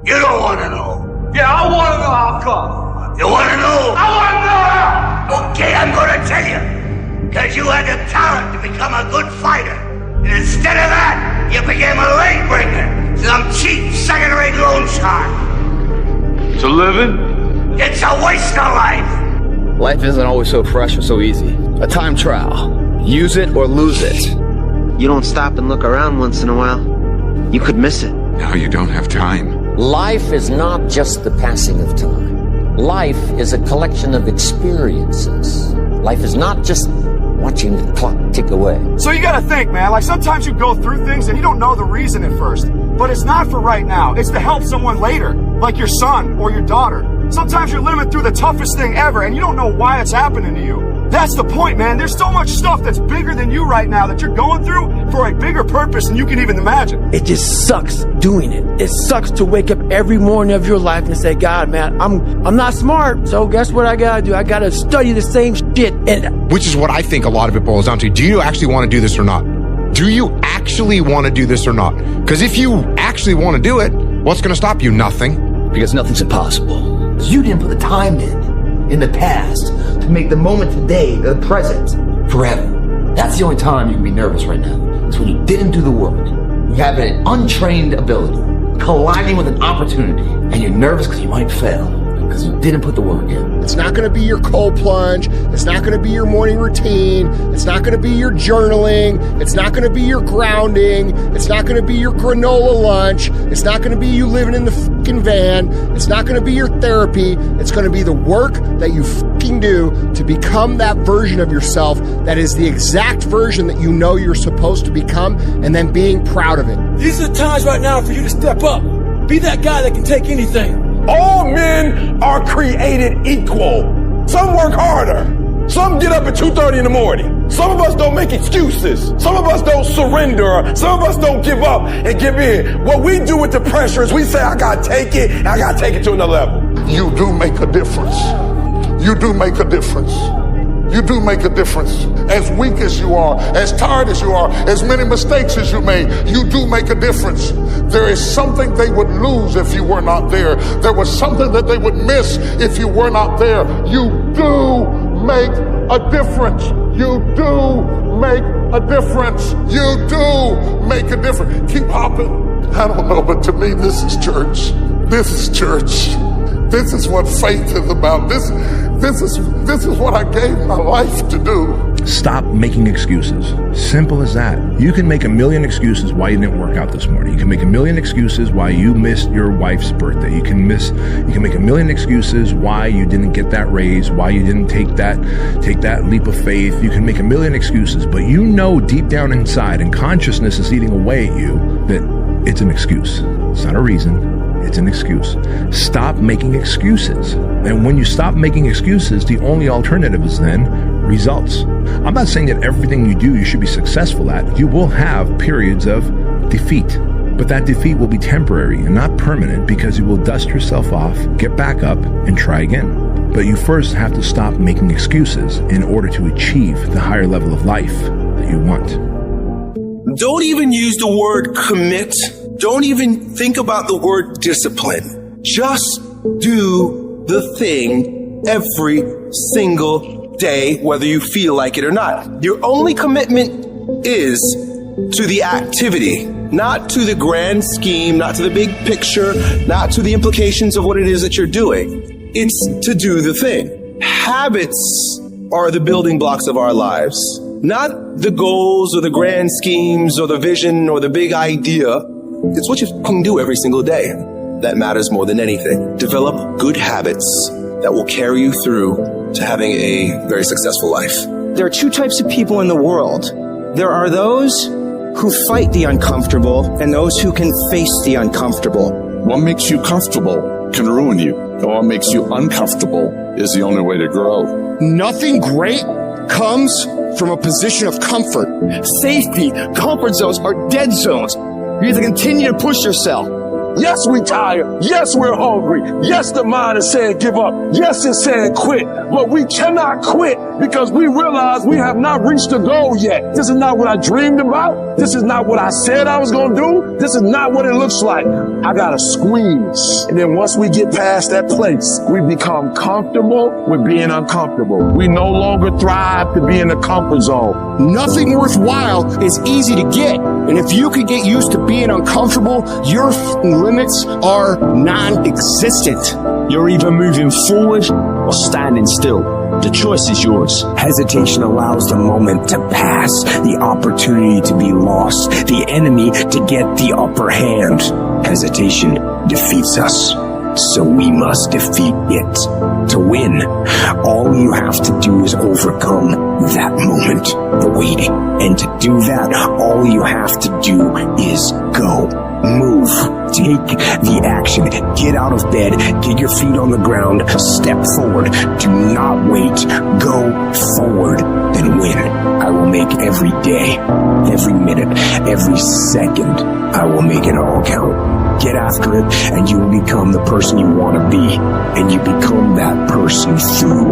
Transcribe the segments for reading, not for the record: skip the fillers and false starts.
You don't want to know. Yeah, I want to know how come. You want to know? I want to know how. Okay, I'm going to tell you. Because you had the talent to become a good fighter. And instead of that, you became a leg breaker. Some cheap second-rate loan shark. It's a living? It's a waste of life. Life isn't always so fresh or so easy. A time trial. Use it or lose it. You don't stop and look around once in a while, you could miss it. Now you don't have time. Life is not just the passing of time. Life is a collection of experiences. Life is not just watching the clock tick away. So you gotta think, man, like sometimes you go through things and you don't know the reason at first. But it's not for right now. It's to help someone later, like your son or your daughter. Sometimes you're living through the toughest thing ever and you don't know why it's happening to you. That's the point, man. There's so much stuff that's bigger than you right now that you're going through for a bigger purpose than you can even imagine. It just sucks doing it. It sucks to wake up every morning of your life and say, God, man, I'm not smart. So guess what I gotta do? I gotta study the same shit. Which is what I think a lot of it boils down to. Do you actually want to do this or not? Do you actually want to do this or not? Because if you actually want to do it, what's going to stop you? Nothing. Because nothing's impossible. You didn't put the time in the past to make the moment today, the present, forever. That's the only time you can be nervous right now. It's when you didn't do the work. You have an untrained ability colliding with an opportunity, and you're nervous because you might fail because you didn't put the work in. It's not going to be your cold plunge. It's not going to be your morning routine. It's not going to be your journaling. It's not going to be your grounding. It's not going to be your granola lunch. It's not going to be you living in the fucking van. It's not going to be your therapy. It's going to be the work that you fucking do to become that version of yourself that is the exact version that you know you're supposed to become, and then being proud of it. These are the times right now for you to step up. Be that guy that can take anything. All men are created equal. Some work harder. Some get up at 2:30 in the morning. Some of us don't make excuses. Some of us don't surrender. Some of us don't give up and give in. What we do with the pressure is we say, I gotta take it, and I gotta take it to another level. You do make a difference. You do make a difference. You do make a difference. As weak as you are, as tired as you are, as many mistakes as you made, you do make a difference. There is something they would lose if you were not there. There was something that they would miss if you were not there. You do make a difference. You do make a difference. You do make a difference. Keep hopping. I don't know, but to me, this is church. This is church. This is what faith is about. This is what I gave my life to do. Stop making excuses. Simple as that. You can make a million excuses why you didn't work out this morning. You can make a million excuses why you missed your wife's birthday. You can make a million excuses why you didn't get that raise, why you didn't take that leap of faith. You can make a million excuses, but you know deep down inside, and consciousness is eating away at you, that it's an excuse. It's not a reason. It's an excuse. Stop making excuses. And when you stop making excuses, the only alternative is then results. I'm not saying that everything you do you should be successful at. You will have periods of defeat, but that defeat will be temporary and not permanent, because you will dust yourself off, get back up, and try again. But you first have to stop making excuses in order to achieve the higher level of life that you want. Don't even use the word commit. Don't even think about the word discipline. Just do the thing every single day, whether you feel like it or not. Your only commitment is to the activity, not to the grand scheme, not to the big picture, not to the implications of what it is that you're doing. It's to do the thing. Habits are the building blocks of our lives, not the goals or the grand schemes or the vision or the big idea. It's what you can do every single day that matters more than anything. Develop good habits that will carry you through to having a very successful life. There are two types of people in the world. There are those who fight the uncomfortable and those who can face the uncomfortable. What makes you comfortable can ruin you. And what makes you uncomfortable is the only way to grow. Nothing great comes from a position of comfort. Safety, comfort zones are dead zones. You have to continue to push yourself. Yes, we tired. Yes, we're hungry. Yes, the mind is saying give up. Yes, it's saying quit. But we cannot quit because we realize we have not reached the goal yet. This is not what I dreamed about. This is not what I said I was going to do. This is not what it looks like. I got to squeeze. And then once we get past that place, we become comfortable with being uncomfortable. We no longer thrive to be in the comfort zone. Nothing worthwhile is easy to get. And if you could get used to being uncomfortable, your limits are non-existent. You're either moving forward or standing still. The choice is yours. Hesitation allows the moment to pass, the opportunity to be lost, the enemy to get the upper hand. Hesitation defeats us, so we must defeat it. To win, all you have to do is overcome that moment, the waiting. And to do that, all you have to do is go. Move. Take the action. Get out of bed. Get your feet on the ground. Step forward. Do not wait. Go forward and win. I will make every day, every minute, every second, I will make it all count. Get after it, and you will become the person you want to be. And you become that person through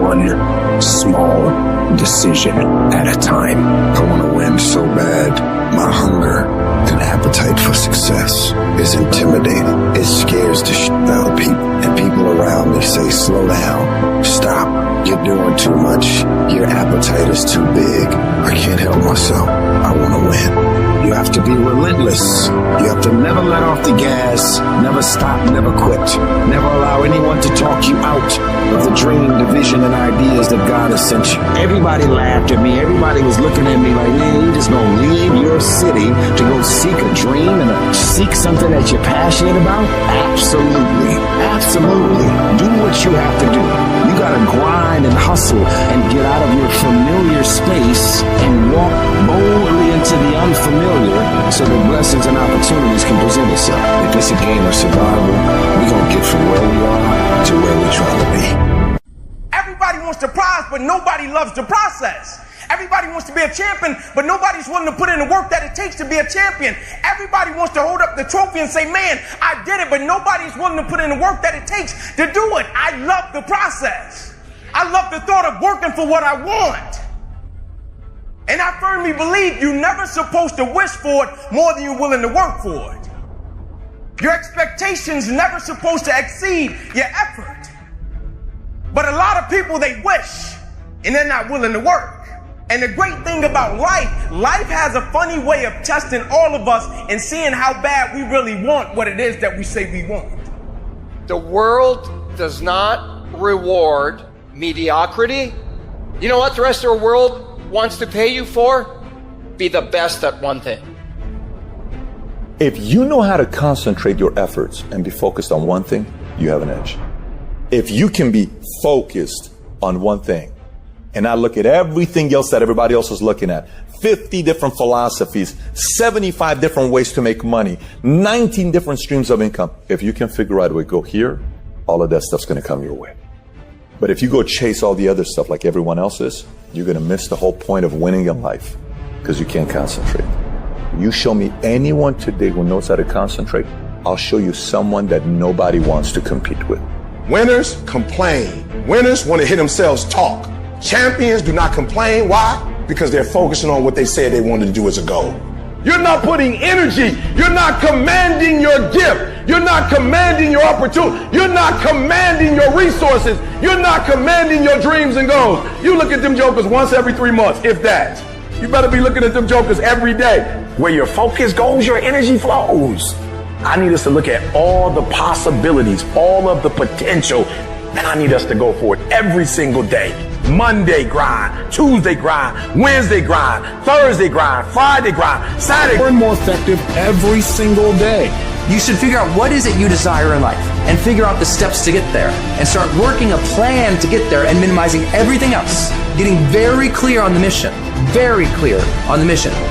one small decision at a time. I want to win so bad. My hunger and appetite for success is intimidating. It scares the shit out of people. And people around me say, slow down. Stop. You're doing too much. Your appetite is too big. I can't help myself. I want to win. You have to be relentless. You have to never let off the gas, never stop, never quit, never allow anyone to talk you out of the dream, the vision, and ideas that God has sent you. Everybody laughed at me. Everybody was looking at me like, man, you just gonna leave your city to go seek a dream and seek something that you're passionate about? Absolutely. Absolutely. Do what you have to do. You gotta grind and hustle and get out of your familiar space and walk boldly into the unfamiliar so that blessings and opportunities can present itself. If it's a game of survival, we're gonna get from where we are to where we're trying to be. Everybody wants to prize, but nobody loves the process. Everybody wants to be a champion, but nobody's willing to put in the work that it takes to be a champion. Everybody wants to hold up the trophy and say, man, I did it, but nobody's willing to put in the work that it takes to do it. I love the process. I love the thought of working for what I want. And I firmly believe you're never supposed to wish for it more than you're willing to work for it. Your expectations never supposed to exceed your effort. But a lot of people, they wish and they're not willing to work. And the great thing about life has a funny way of testing all of us and seeing how bad we really want what it is that we say we want. The world does not reward mediocrity. You know what the rest of the world wants to pay you for? Be the best at one thing. If you know how to concentrate your efforts and be focused on one thing, you have an edge. If you can be focused on one thing and not look at everything else that everybody else is looking at, 50 different philosophies, 75 different ways to make money, 19 different streams of income. If you can figure out a way to go here, all of that stuff's going to come your way. But if you go chase all the other stuff like everyone else is, you're going to miss the whole point of winning in life because you can't concentrate. You show me anyone today who knows how to concentrate, I'll show you someone that nobody wants to compete with. Winners complain. Winners want to hear themselves talk. Champions do not complain. Why? Because they're focusing on what they said they wanted to do as a goal. You're not putting energy. You're not commanding your gift. You're not commanding your opportunity. You're not commanding your resources. You're not commanding your dreams and goals. You look at them jokers once every 3 months, if that. You better be looking at them jokers every day. Where your focus goes, your energy flows. I need us to look at all the possibilities, all of the potential, and I need us to go for it every single day. Monday grind, Tuesday grind, Wednesday grind, Thursday grind, Friday grind, Saturday. We're more effective every single day. You should figure out what is it you desire in life and figure out the steps to get there and start working a plan to get there and minimizing everything else. Getting very clear on the mission,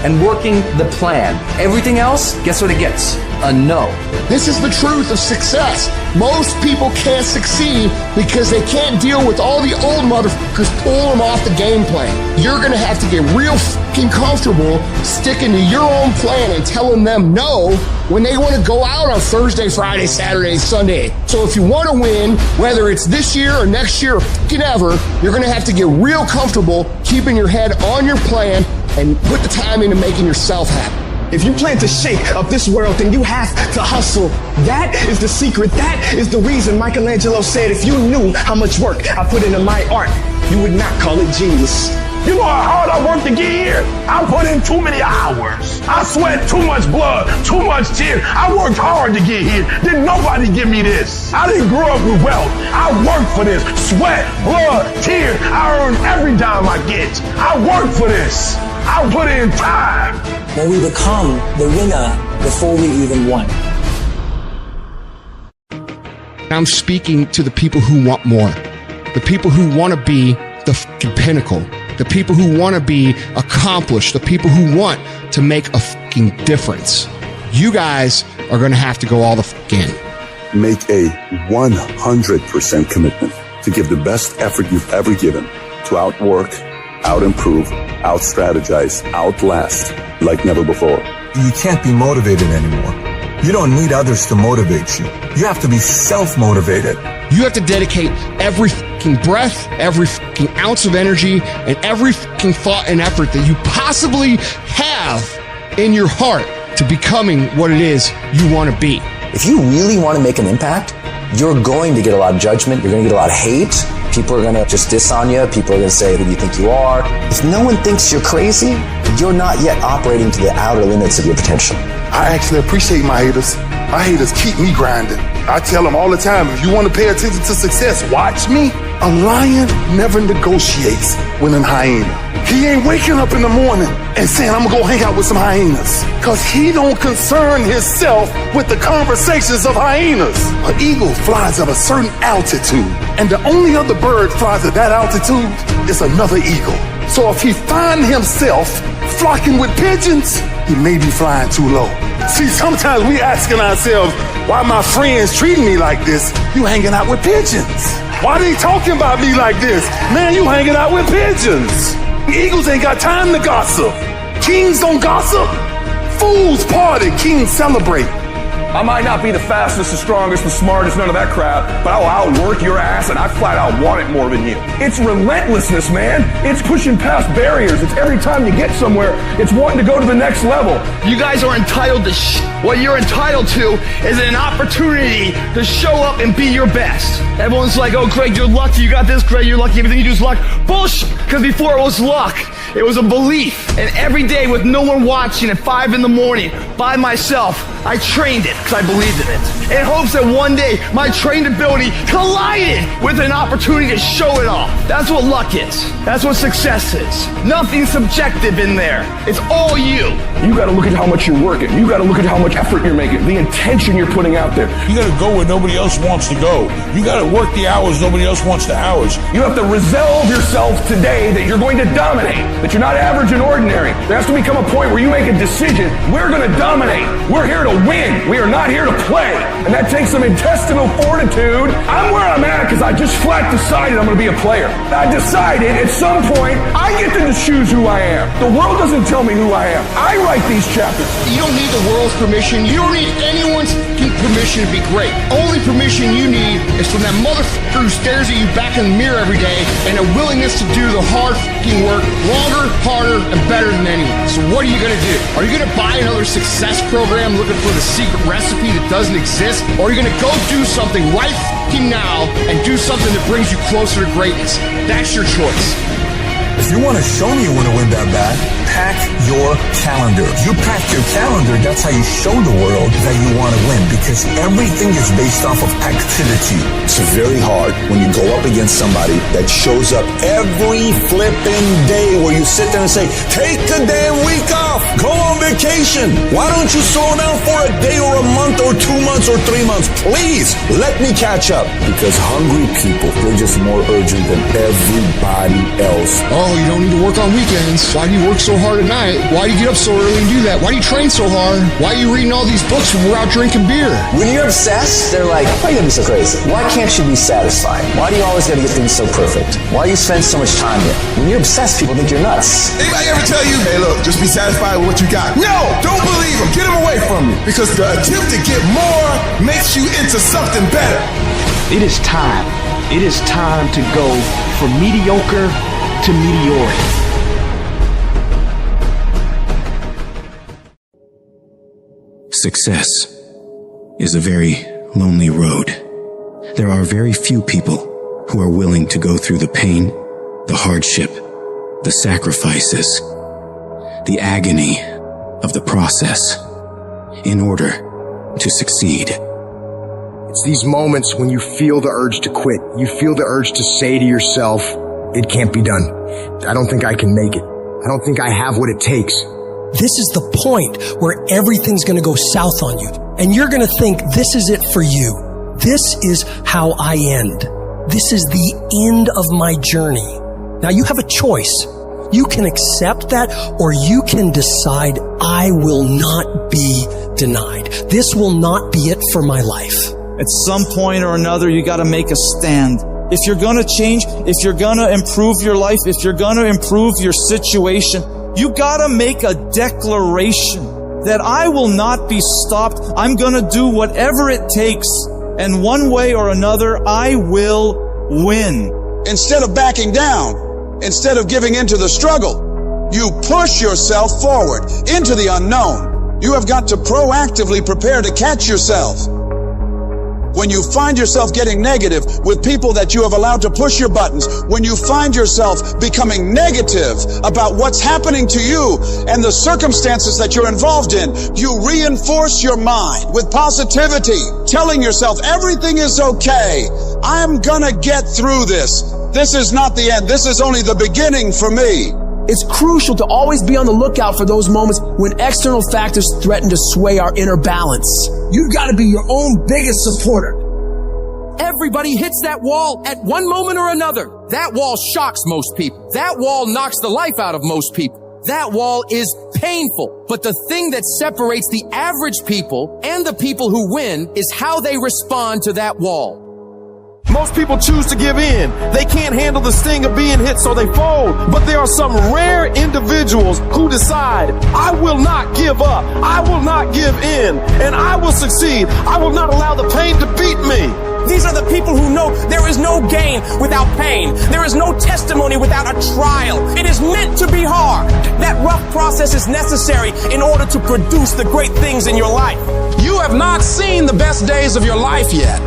and working the plan. Everything else, guess what it gets? A no. This is the truth of success. Most people can't succeed because they can't deal with all the old motherfuckers pulling them off the game plan. You're gonna have to get real fucking comfortable sticking to your own plan and telling them no when they want to go out on Thursday, Friday, Saturday, Sunday. So if you want to win, whether it's this year or next year or fucking ever, you're gonna have to get real comfortable keeping your head on your plan and put the time into making yourself happy. If you plan to shake up this world, then you have to hustle. That is the secret. That is the reason Michelangelo said, if you knew how much work I put into my art, you would not call it genius. You know how hard I worked to get here? I put in too many hours. I sweat too much blood, too much tears. I worked hard to get here. Didn't nobody give me this. I didn't grow up with wealth. I worked for this. Sweat, blood, tears. I earn every dime I get. I worked for this. I put in time. When we become the winner before we even won. I'm speaking to the people who want more. The people who want to be the fucking pinnacle. The people who want to be accomplished. The people who want to make a fucking difference. You guys are going to have to go all the fuck in. Make a 100% commitment to give the best effort you've ever given to outwork, out-improve, out-strategize, outlast like never before. You can't be motivated anymore. You don't need others to motivate you. You have to be self-motivated. You have to dedicate every fucking breath, every fucking ounce of energy, and every fucking thought and effort that you possibly have in your heart to becoming what it is you want to be. If you really want to make an impact, you're going to get a lot of judgment. You're going to get a lot of hate. People are going to just diss on you. People are going to say, who do you think you are? If no one thinks you're crazy, you're not yet operating to the outer limits of your potential. I actually appreciate my haters. My haters keep me grinding. I tell them all the time, if you want to pay attention to success, watch me. A lion never negotiates with a hyena. He ain't waking up in the morning and saying, I'm gonna go hang out with some hyenas. Cause he don't concern himself with the conversations of hyenas. An eagle flies at a certain altitude, and the only other bird flies at that altitude is another eagle. So if he find himself flocking with pigeons, he may be flying too low. See, sometimes we asking ourselves, why my friends treating me like this? You hanging out with pigeons. Why they talking about me like this? Man, you hanging out with pigeons. Eagles ain't got time to gossip. Kings don't gossip. Fools party, kings celebrate. I might not be the fastest, the strongest, the smartest, none of that crap, but I'll outwork your ass and I flat out want it more than you. It's relentlessness, man. It's pushing past barriers. It's every time you get somewhere, it's wanting to go to the next level. You guys are entitled to What you're entitled to is an opportunity to show up and be your best. Everyone's like, oh, Greg, you're lucky. You got this, Greg, you're lucky. Everything you do is luck. Bullshit. Because before it was luck, it was a belief. And every day with no one watching at 5 in the morning by myself, I trained it because I believed in it. In hopes that one day my trained ability collided with an opportunity to show it off. That's what luck is. That's what success is. Nothing subjective in there. It's all you. You got to look at how much you're working. You got to look at how much effort you're making, the intention you're putting out there. You got to go where nobody else wants to go. You got to work the hours nobody else wants the hours. You have to resolve yourself today that you're going to dominate, that you're not average and ordinary. There has to become a point where you make a decision. We're going to dominate. We're here to win. We are not here to play. And that takes some intestinal fortitude. I'm where I'm at because I just flat decided I'm going to be a player. I decided at some point I get to choose who I am. The world doesn't tell me who I am. I write these chapters. You don't need the world's permission. You don't need anyone's permission to be great. Only permission you need is from that motherfucker who stares at you back in the mirror every day and a willingness to do the hard fucking work longer, harder, and better than anyone. So what are you going to do? Are you going to buy another success program looking for the secret recipe that doesn't exist? Or are you going to go do something right fucking now and do something that brings you closer to greatness? That's your choice. If you want to show me you want to win that bad, pack your calendar. If you pack your calendar, that's how you show the world that you want to win, because everything is based off of activity. It's very hard when you go up against somebody that shows up every flipping day where you sit there and say, take a damn week off, go on vacation. Why don't you slow down for a day or a month or 2 months or 3 months? Please, let me catch up. Because hungry people, they're just more urgent than everybody else. Oh, you don't need to work on weekends. Why do you work so hard at night? Why do you get up so early and do that? Why do you train so hard? Why are you reading all these books when we're out drinking beer? When you're obsessed, they're like, why are you gonna be so crazy? Why can't you be satisfied? Why do you always gotta get things so perfect? Why do you spend so much time here? When you're obsessed, people think you're nuts. Anybody ever tell you, hey look, just be satisfied with what you got? No! Don't believe them. Get them away from you. Because the attempt to get more makes you into something better. It is time. It is time to go from mediocre to meteoric. Success is a very lonely road. There are very few people who are willing to go through the pain, the hardship, the sacrifices, the agony of the process in order to succeed. It's these moments when you feel the urge to quit. You feel the urge to say to yourself, it can't be done. I don't think I can make it. I don't think I have what it takes. This is the point where everything's going to go south on you. And you're going to think this is it for you. This is how I end. This is the end of my journey. Now you have a choice. You can accept that, or you can decide I will not be denied. This will not be it for my life. At some point or another, you got to make a stand. If you're going to change, if you're going to improve your life, if you're going to improve your situation, you got to make a declaration that I will not be stopped. I'm going to do whatever it takes. And one way or another, I will win. Instead of backing down, instead of giving into the struggle, you push yourself forward into the unknown. You have got to proactively prepare to catch yourself. When you find yourself getting negative with people that you have allowed to push your buttons, when you find yourself becoming negative about what's happening to you and the circumstances that you're involved in, you reinforce your mind with positivity, telling yourself everything is okay. I'm gonna get through this. This is not the end. This is only the beginning for me. It's crucial to always be on the lookout for those moments when external factors threaten to sway our inner balance. You've got to be your own biggest supporter. Everybody hits that wall at one moment or another. That wall shocks most people. That wall knocks the life out of most people. That wall is painful. But the thing that separates the average people and the people who win is how they respond to that wall. Most people choose to give in. They can't handle the sting of being hit, so they fold. But there are some rare individuals who decide, I will not give up. I will not give in. And I will succeed. I will not allow the pain to beat me. These are the people who know there is no gain without pain. There is no testimony without a trial. It is meant to be hard. That rough process is necessary in order to produce the great things in your life. You have not seen the best days of your life yet.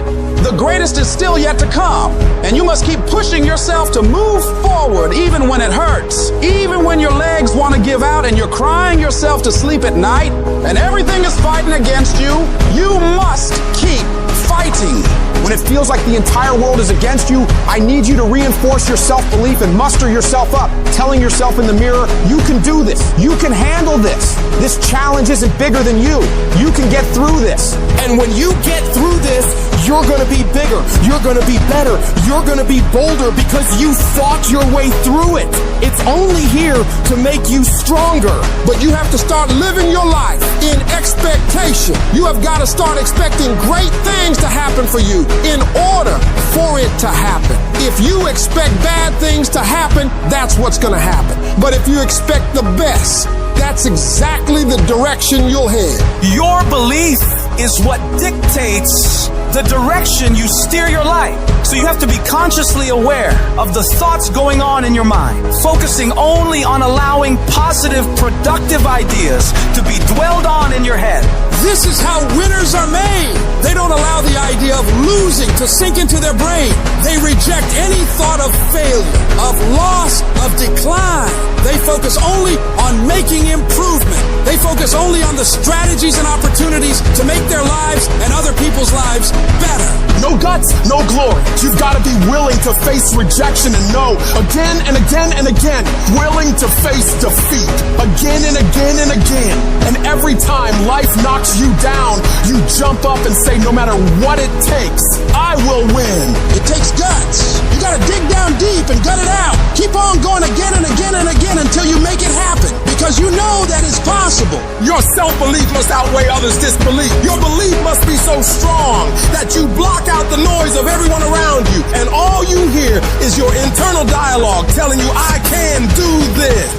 The greatest is still yet to come, and you must keep pushing yourself to move forward even when it hurts, even when your legs want to give out and you're crying yourself to sleep at night and everything is fighting against you. You must keep fighting. When it feels like the entire world is against you, I need you to reinforce your self-belief and muster yourself up, telling yourself in the mirror, you can do this. You can handle this. This challenge isn't bigger than you. You can get through this. And when you get through this, you're going to be bigger. You're going to be better. You're going to be bolder because you fought your way through it. It's only here to make you stronger. But you have to start living your life in expectation. You have got to start expecting great things to happen for you in order for it to happen. If you expect bad things to happen, that's what's going to happen. But if you expect the best, that's exactly the direction you'll head. Your belief is what dictates the direction you steer your life. So you have to be consciously aware of the thoughts going on in your mind, focusing only on allowing positive, productive ideas to be dwelled on in your head. This is how winners are made. They don't allow the idea of losing to sink into their brain. They reject any thought of failure, of loss, of decline. They focus only on making improvement. They focus only on the strategies and opportunities to make their lives and other people's lives better. No guts, no glory. You've got to be willing to face rejection and no again and again and again. Willing to face defeat again and again and again. And every time life knocks you down, you jump up and say, no matter what it takes, reps, I will win. It takes guts. You gotta dig down deep and gut it out. Keep on going again and again and again until you make it happen, because you know that it's possible. Your self-belief must outweigh others' disbelief. Your belief must be so strong that you block out the noise of everyone around you, and all you hear is your internal dialogue telling you, I can do this.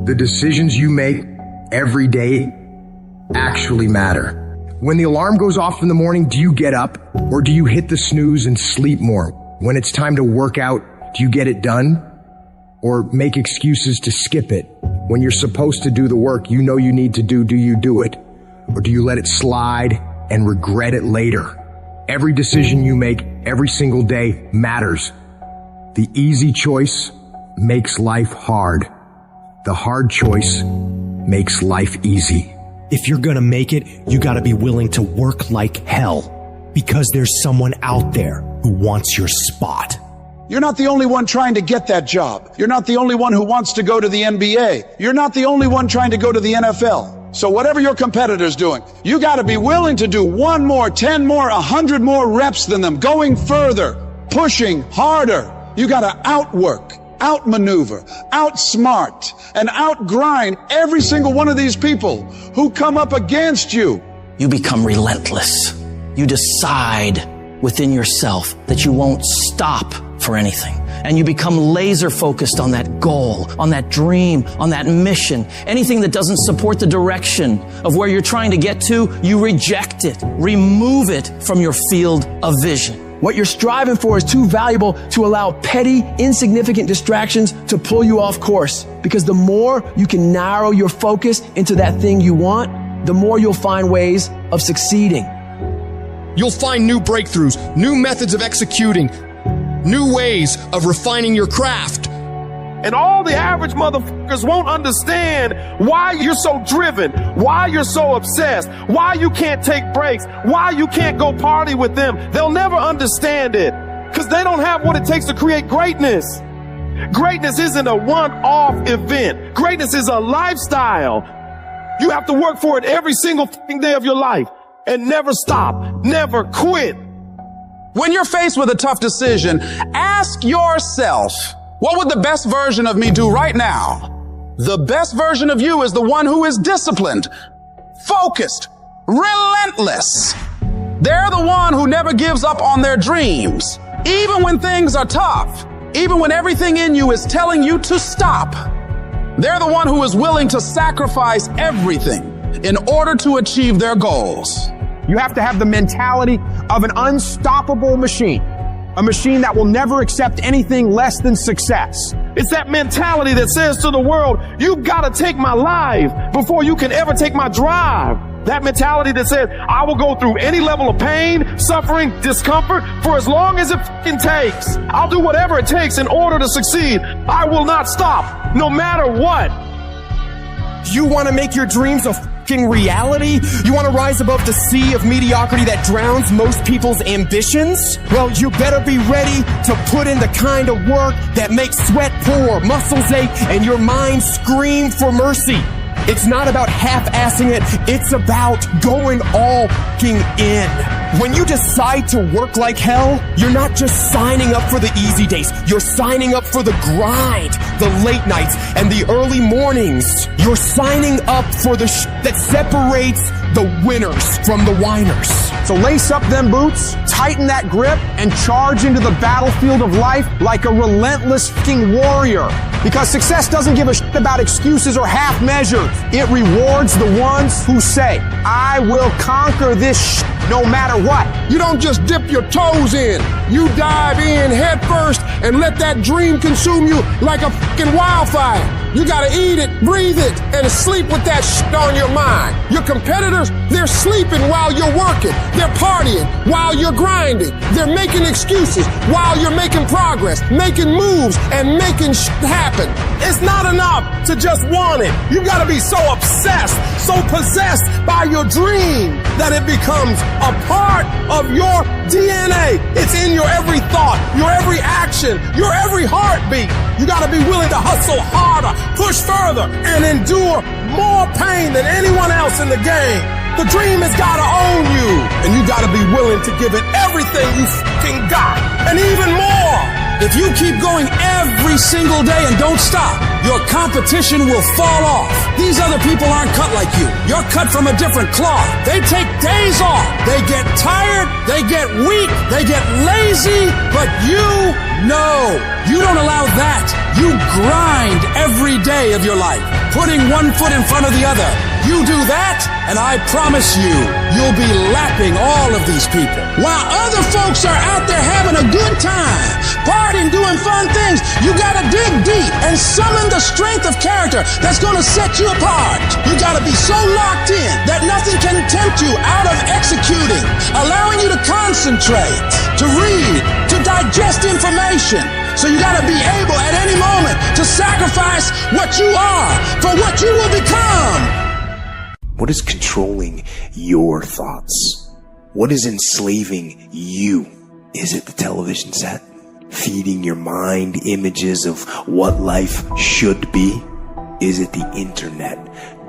The decisions you make every day actually matter. When the alarm goes off in the morning, do you get up, or do you hit the snooze and sleep more? When it's time to work out, do you get it done, or make excuses to skip it? When you're supposed to do the work you know you need to do you do it? Or do you let it slide and regret it later? Every decision you make every single day matters. The easy choice makes life hard. The hard choice makes life easy. If you're gonna make it, you gotta be willing to work like hell, because there's someone out there who wants your spot. You're not the only one trying to get that job. You're not the only one who wants to go to the NBA. You're not the only one trying to go to the NFL. So whatever your competitor's doing, you gotta be willing to do 1 more, 10 more, 100 more reps than them, going further, pushing harder. You gotta outwork, outmaneuver, outsmart, and outgrind every single one of these people who come up against you. You become relentless. You decide within yourself that you won't stop for anything. And you become laser focused on that goal, on that dream, on that mission. Anything that doesn't support the direction of where you're trying to get to, you reject it, remove it from your field of vision. What you're striving for is too valuable to allow petty, insignificant distractions to pull you off course. Because the more you can narrow your focus into that thing you want, the more you'll find ways of succeeding. You'll find new breakthroughs, new methods of executing, new ways of refining your craft. And all the average motherfuckers won't understand why you're so driven, why you're so obsessed, why you can't take breaks, why you can't go party with them. They'll never understand it because they don't have what it takes to create greatness. Greatness isn't a one-off event. Greatness is a lifestyle. You have to work for it every single fucking day of your life and never stop, never quit. When you're faced with a tough decision, ask yourself, what would the best version of me do right now? The best version of you is the one who is disciplined, focused, relentless. They're the one who never gives up on their dreams, even when things are tough, even when everything in you is telling you to stop. They're the one who is willing to sacrifice everything in order to achieve their goals. You have to have the mentality of an unstoppable machine. A machine that will never accept anything less than success. It's that mentality that says to the world, you gotta take my life before you can ever take my drive. That mentality that says, I will go through any level of pain, suffering, discomfort for as long as it fucking takes. I'll do whatever it takes in order to succeed. I will not stop, no matter what. You want to make your dreams a fucking reality? You want to rise above the sea of mediocrity that drowns most people's ambitions? Well, you better be ready to put in the kind of work that makes sweat pour, muscles ache, and your mind scream for mercy. It's not about half-assing it. It's about going all fucking in. When you decide to work like hell, you're not just signing up for the easy days. You're signing up for the grind, the late nights, and the early mornings. You're signing up for the that separates the winners from the whiners. So lace up them boots, tighten that grip, and charge into the battlefield of life like a relentless fucking warrior. Because success doesn't give a shit about excuses or half measures. It rewards the ones who say, I will conquer this shit no matter what. You don't just dip your toes in. You dive in head first and let that dream consume you like a fucking wildfire. You gotta eat it, breathe it, and sleep with that shit on your mind. Your competitors, they're sleeping while you're working. They're partying while you're grinding. They're making excuses while you're making progress, making moves, and making shit happen. It's not enough to just want it. You gotta be so obsessed, so possessed by your dream that it becomes a part of your DNA. It's in your every thought, your every action, your every heartbeat. You gotta be willing to hustle harder, push further, and endure more pain than anyone else in the game. The dream has gotta own you, and you gotta be willing to give it everything you fucking got, and even more. If you keep going every single day and don't stop, your competition will fall off. These other people aren't cut like you. You're cut from a different cloth. They take days off. They get tired. They get weak. They get lazy. But you don't allow that. You grind every day of your life, putting one foot in front of the other. You do that, and I promise you, you'll be lapping all of these people. While other folks are out there having a good time, partying, doing fun things, you gotta dig deep and summon the strength of character that's gonna set you apart. You gotta be so locked in that nothing can tempt you out of executing, allowing you to concentrate, to read, to digest information. So you gotta be able at any moment to sacrifice what you are for what you will become. What is controlling your thoughts? What is enslaving you? Is it the television set? Feeding your mind images of what life should be? Is it the internet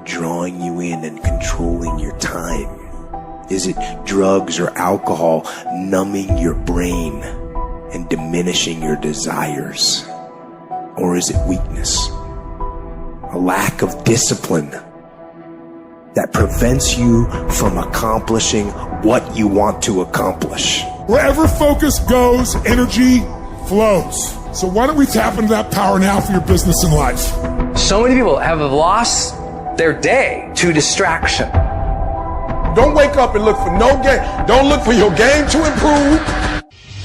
drawing you in and controlling your time? Is it drugs or alcohol numbing your brain and diminishing your desires? Or is it weakness? A lack of discipline that prevents you from accomplishing what you want to accomplish. Wherever focus goes, energy flows. So why don't we tap into that power now for your business and life? So many people have lost their day to distraction. Don't wake up and look for no game. Don't look for your game to improve.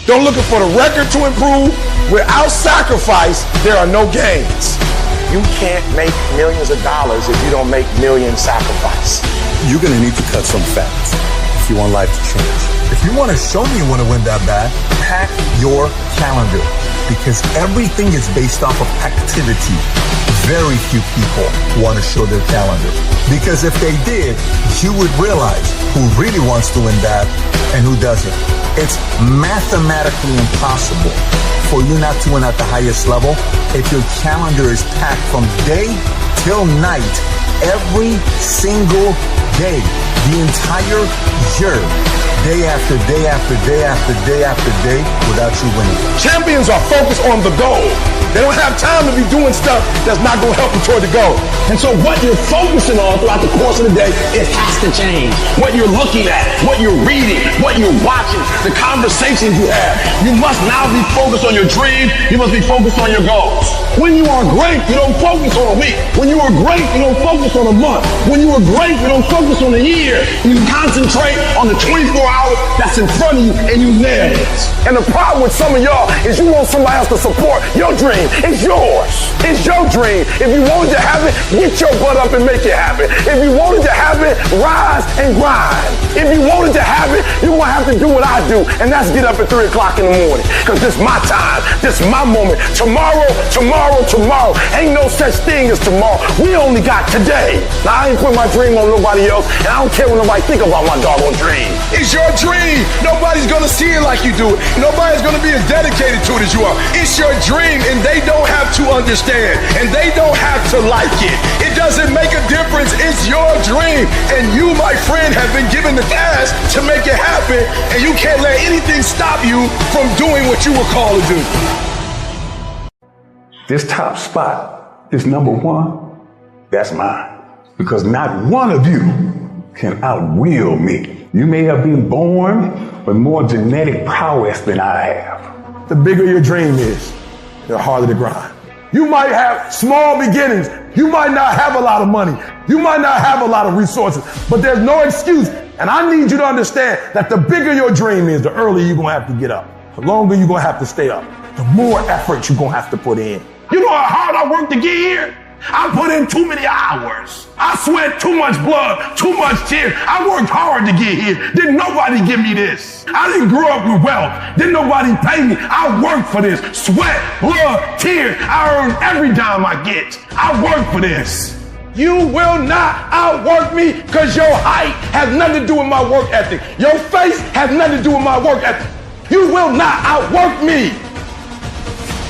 Don't look for the record to improve. Without sacrifice, there are no gains. You can't make millions of dollars if you don't make million sacrifice. You're going to need to cut some fat if you want life to change. If you want to show me you want to win that bad, pack your calendar, because everything is based off of activity. Very few people want to show their calendar, because if they did, you would realize who really wants to win that and who doesn't. It's mathematically impossible for you not to win at the highest level if your calendar is packed from day till night, every single day, the entire year, day after day after day after day after day, without you winning. Champions are focused on the goal. They don't have time to be doing stuff that's not going to help you toward the goal. And so what you're focusing on throughout the course of the day, it has to change. What you're looking at, what you're reading, what you're watching, the conversations you have. You must now be focused on your dream. You must be focused on your goals. When you are great, you don't focus on a week. When you are great, you don't focus on a month. When you are great, you don't focus on a year. You concentrate on the 24 hours that's in front of you, and you nail it. And the problem with some of y'all is you want somebody else to support your dream. It's yours. It's your dream. If you wanted to have it, get your butt up and make it happen. If you wanted to have it, rise and grind. If you wanted to have it, you're going to have to do what I do, and that's get up at 3 o'clock in the morning, because this is my time. This is my moment. Tomorrow. Ain't no such thing as tomorrow. We only got today. Now, I ain't put my dream on nobody else, and I don't care what nobody think about my doggone dream. It's your dream. Nobody's going to see it like you do it. Nobody's going to be as dedicated to it as you are. It's your dream, and they don't have to understand, and they don't have to like it. It doesn't make a difference. It's your dream, and you, my friend, have been given the task to make it happen, and you can't let anything stop you from doing what you were called to do. This top spot is number one. That's mine. Because not one of you can outwill me. You may have been born with more genetic prowess than I have. The bigger your dream is, the harder the grind. You might have small beginnings. You might not have a lot of money. You might not have a lot of resources, but there's no excuse. And I need you to understand that the bigger your dream is, the earlier you're going to have to get up. The longer you're going to have to stay up. The more effort you're going to have to put in. You know how hard I worked to get here? I put in too many hours. I sweat too much blood, too much tears. I worked hard to get here. Didn't nobody give me this. I didn't grow up with wealth. Didn't nobody pay me. I worked for this. Sweat, blood, tears. I earn every dime I get. I work for this. You will not outwork me, because your height has nothing to do with my work ethic. Your face has nothing to do with my work ethic. You will not outwork me.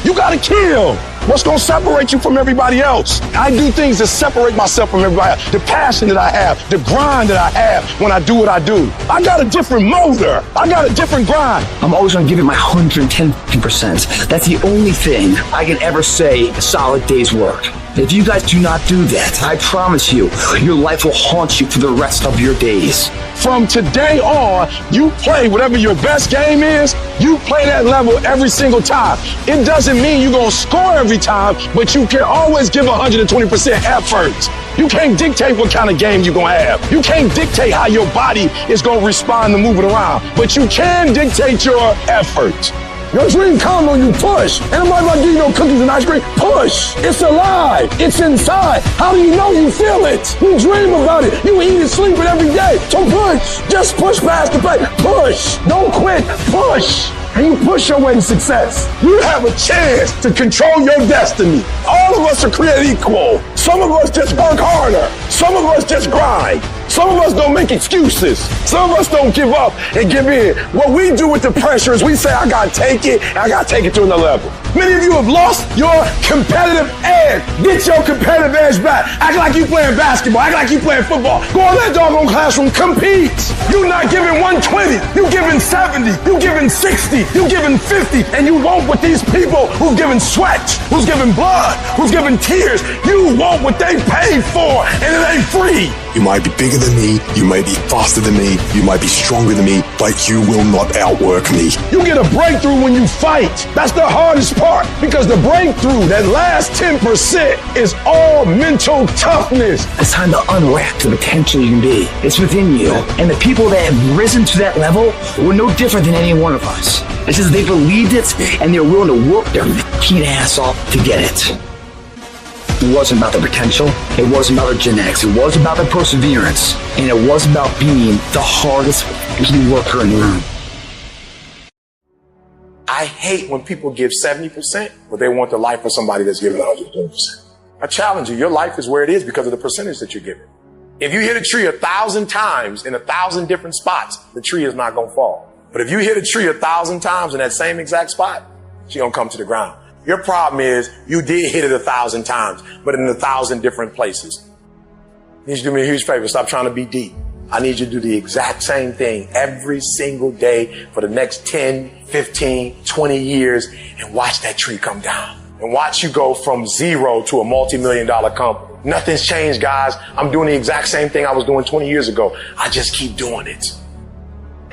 You gotta kill. What's going to separate you from everybody else? I do things to separate myself from everybody else. The passion that I have, the grind that I have when I do what I do. I got a different motor. I got a different grind. I'm always going to give it my 110%. That's the only thing I can ever say a solid day's work. If you guys do not do that, I promise you, your life will haunt you for the rest of your days. From today on, you play whatever your best game is, you play that level every single time. It doesn't mean you're going to score every time, but you can always give 120% effort. You can't dictate what kind of game you're going to have. You can't dictate how your body is going to respond to moving around, but you can dictate your effort. Your dream comes when you push. Ain't nobody about to give you no cookies and ice cream. Push. It's alive. It's inside. How do you know you feel it? You dream about it. You eat and sleep it every day. So push. Just push past the pain. Push. Don't quit. Push. And you push your way to success. You have a chance to control your destiny. All of us are created equal. Some of us just work harder. Some of us just grind. Some of us don't make excuses. Some of us don't give up and give in. What we do with the pressure is we say, I gotta take it, and I gotta take it to another level. Many of you have lost your competitive edge. Get your competitive edge back. Act like you playing basketball. Act like you playing football. Go in that doggone classroom. Compete. You're not giving 120. You're giving 70. You're giving 60. You're giving 50. And you want what these people who've given sweat, who's given blood, who's given tears, you want what they paid for, and it ain't free. You might be bigger than me, you may be faster than me, you might be stronger than me, but you will not outwork me. You get a breakthrough when you fight. That's the hardest part, because the breakthrough, that last 10%, is all mental toughness. It's time to unwrap the potential you can be. It's within you. And the people that have risen to that level were no different than any one of us. It's just they believed it, and they're willing to work their fucking ass off to get it. It wasn't about the potential, it wasn't about the genetics, it was about the perseverance, and it was about being the hardest worker in the room. I hate when people give 70%, but they want the life of somebody that's giving 120%. I challenge you, your life is where it is because of the percentage that you're giving. If you hit a tree 1,000 times in 1,000 different spots, the tree is not going to fall. But if you hit a tree 1,000 times in that same exact spot, she's going to come to the ground. Your problem is you did hit it 1,000 times, but in 1,000 different places. I need you to do me a huge favor. Stop trying to be deep. I need you to do the exact same thing every single day for the next 10, 15, 20 years and watch that tree come down. And watch you go from zero to a multi-million-dollar company. Nothing's changed, guys. I'm doing the exact same thing I was doing 20 years ago. I just keep doing it.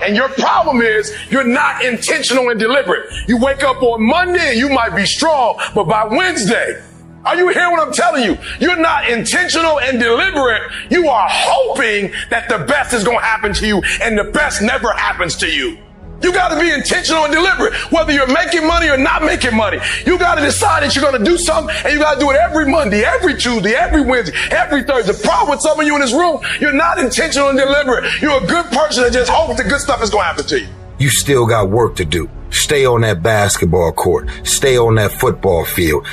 And your problem is you're not intentional and deliberate. You wake up on Monday and you might be strong, but by Wednesday, are you hearing what I'm telling you? You're not intentional and deliberate. You are hoping that the best is going to happen to you, and the best never happens to you. You got to be intentional and deliberate, whether you're making money or not making money. You got to decide that you're going to do something, and you got to do it every Monday, every Tuesday, every Wednesday, every Thursday. The problem with some of you in this room, you're not intentional and deliberate. You're a good person that just hopes the good stuff is going to happen to you. You still got work to do. Stay on that basketball court. Stay on that football field.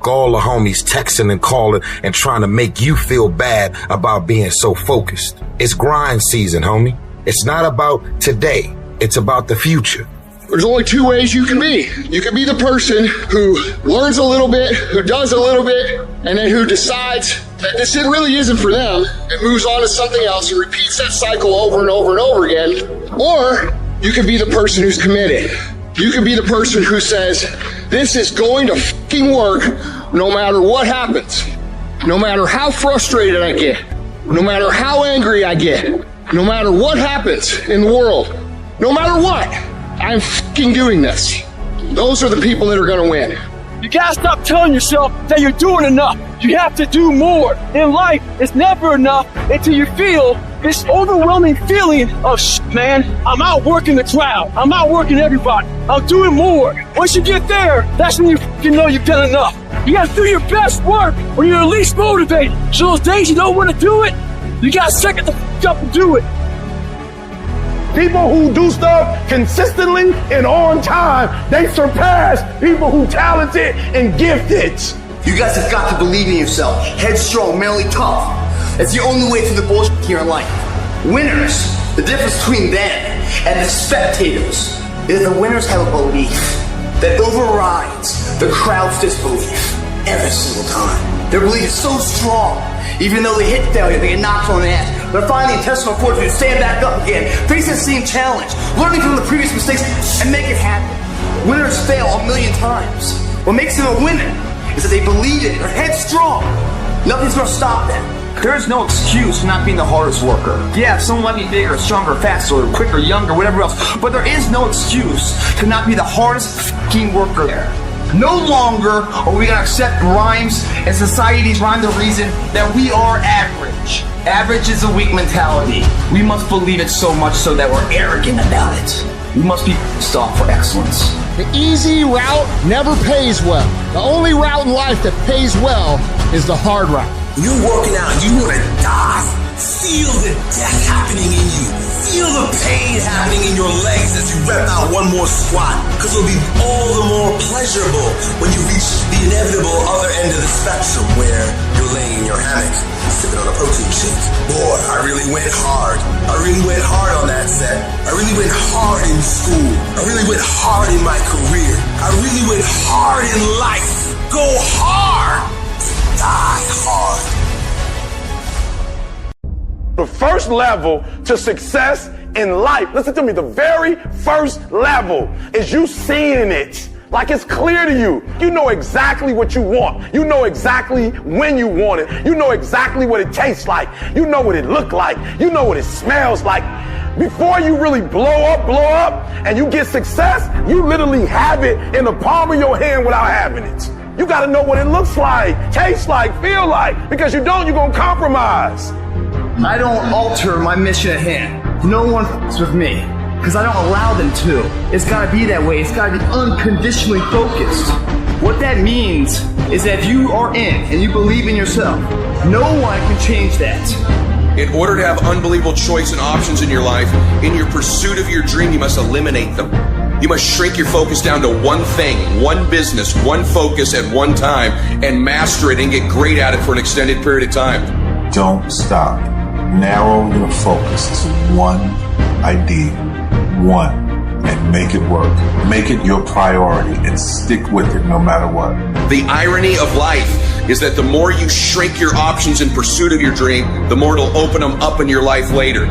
All the homies texting and calling and trying to make you feel bad about being so focused. It's grind season, homie. It's not about today. It's about the future. There's only two ways you can be. You can be the person who learns a little bit, who does a little bit, and then who decides that this really isn't for them and moves on to something else and repeats that cycle over and over and over again. Or you can be the person who's committed. You can be the person who says, this is going to fucking work no matter what happens. No matter how frustrated I get. No matter how angry I get. No matter what happens in the world. No matter what, I'm fucking doing this. Those are the people that are gonna win. You gotta stop telling yourself that you're doing enough. You have to do more. In life, it's never enough until you feel this overwhelming feeling of man, I'm outworking the crowd. I'm outworking everybody. I'm doing more. Once you get there, that's when you know you've done enough. You gotta do your best work when you're least motivated. So those days you don't want to do it, you gotta suck it the up and do it. People who do stuff consistently and on time, they surpass people who talented and gifted. You guys have got to believe in yourself. Headstrong, mentally tough. That's the only way through the bullshit here in life. Winners, the difference between them and the spectators is the winners have a belief that overrides the crowd's disbelief. every single time. Their belief is so strong. Even though they hit failure, they get knocked on the ass. But find the intestinal fortitude to stand back up again, face the same challenge, learning from the previous mistakes, and make it happen. Winners fail a million times. What makes them a winner is that they believe it, they're headstrong. Nothing's gonna stop them. There is no excuse for not being the hardest worker. Yeah, someone might be bigger, stronger, faster, quicker, younger, whatever else. But there is no excuse to not be the hardest f***ing worker there. No longer are we going to accept rhymes and society's rhyme the reason that we are average. Average is a weak mentality. We must believe it so much so that we're arrogant about it. We must be sought for excellence. The easy route never pays well. The only route in life that pays well is the hard route. You're working out, you want to die. Feel the death happening in you. Feel the pain happening in your legs as you rep out one more squat, because it'll be all the more pleasurable when you reach the inevitable other end of the spectrum where you're laying in your hammock, sipping on a protein shake. Boy, I really went hard. I really went hard on that set. I really went hard in school. I really went hard in my career. I really went hard in life. Go hard. Die hard. The first level to success in life, listen to me, the very first level is you seeing it. Like it's clear to you. You know exactly what you want. You know exactly when you want it. You know exactly what it tastes like. You know what it looks like. You know what it smells like. Before you really blow up, and you get success, you literally have it in the palm of your hand without having it. You got to know what it looks like, tastes like, feel like, because you don't, you're going to compromise. I don't alter my mission at hand. No one f***s with me, because I don't allow them to. It's got to be that way. It's got to be unconditionally focused. What that means is that if you are in and you believe in yourself, no one can change that. In order to have unbelievable choice and options in your life, in your pursuit of your dream, you must eliminate them. You must shrink your focus down to one thing, one business, one focus at one time, and master it and get great at it for an extended period of time. Don't stop. Narrow your focus to one idea, and make it work. Make it your priority and stick with it no matter what. The irony of life is that the more you shrink your options in pursuit of your dream, the more it'll open them up in your life later.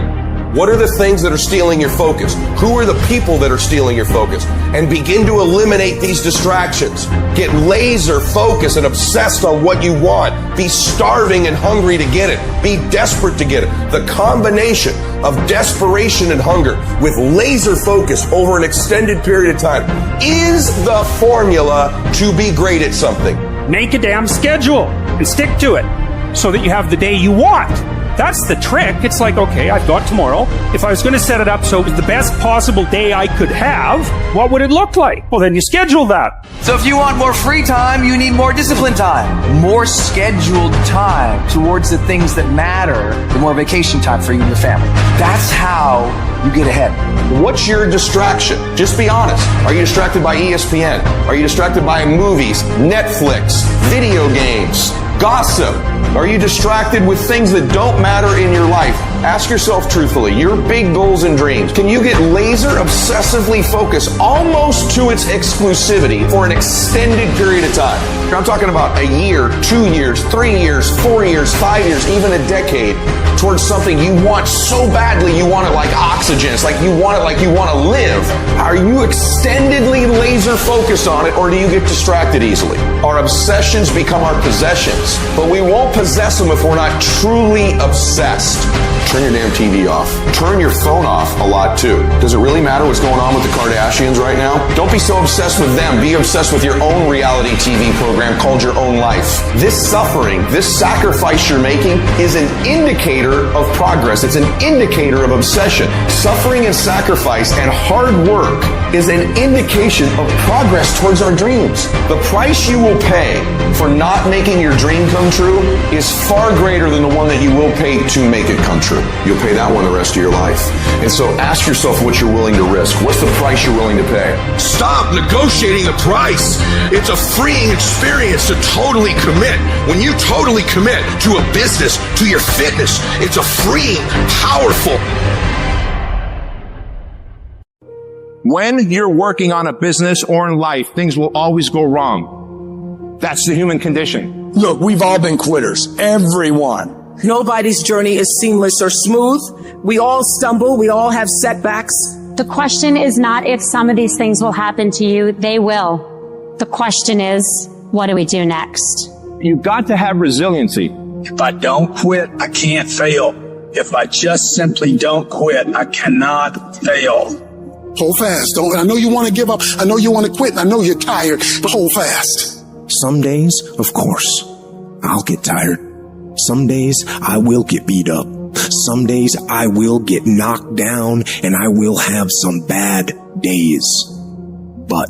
What are the things that are stealing your focus? Who are the people that are stealing your focus? And begin to eliminate these distractions. Get laser focused and obsessed on what you want. Be starving and hungry to get it. Be desperate to get it. The combination of desperation and hunger with laser focus over an extended period of time is the formula to be great at something. Make a damn schedule and stick to it so that you have the day you want. That's the trick. It's like, okay, I've got tomorrow. If I was going to set it up so it was the best possible day I could have, what would it look like? Well, then you schedule that. So if you want more free time, you need more disciplined time. More scheduled time towards the things that matter. The more vacation time for you and your family. That's how you get ahead. What's your distraction? Just be honest. Are you distracted by ESPN? Are you distracted by movies, Netflix, video games, gossip? Are you distracted with things that don't matter in your life? Ask yourself truthfully, your big goals and dreams. Can you get laser obsessively focused almost to its exclusivity for an extended period of time? I'm talking about a year, 2 years, 3 years, 4 years, 5 years, even a decade towards something you want so badly you want it like oxygen. It's like you want it like you want to live. Are you extendedly laser focused on it, or do you get distracted easily? Our obsessions become our possessions, but we won't possess them if we're not truly obsessed. Turn your damn TV off. Turn your phone off a lot too. Does it really matter what's going on with the Kardashians right now? Don't be so obsessed with them. Be obsessed with your own reality TV program called Your Own Life. This suffering, this sacrifice you're making is an indicator of progress. It's an indicator of obsession. Suffering and sacrifice and hard work is an indication of progress towards our dreams. The price you will pay for not making your dream come true is far greater than the one that you will pay to make it come true. You'll pay that one the rest of your life. And so ask yourself what you're willing to risk. What's the price you're willing to pay? Stop negotiating the price. It's a freeing experience to totally commit. When you totally commit to a business, to your fitness, it's a freeing, powerful. When you're working on a business or in life, things will always go wrong. That's the human condition. Look, we've all been quitters. Everyone. Nobody's journey is seamless or smooth. We all stumble. We all have setbacks. The question is not if some of these things will happen to you. They will. The question is, what do we do next? You've got to have resiliency. If I don't quit, I can't fail. If I just simply don't quit, I cannot fail. Hold fast. I know you want to give up. I know you want to quit. I know you're tired, but hold fast. Some days, of course, I'll get tired. Some days I will get beat up. Some days I will get knocked down and I will have some bad days. But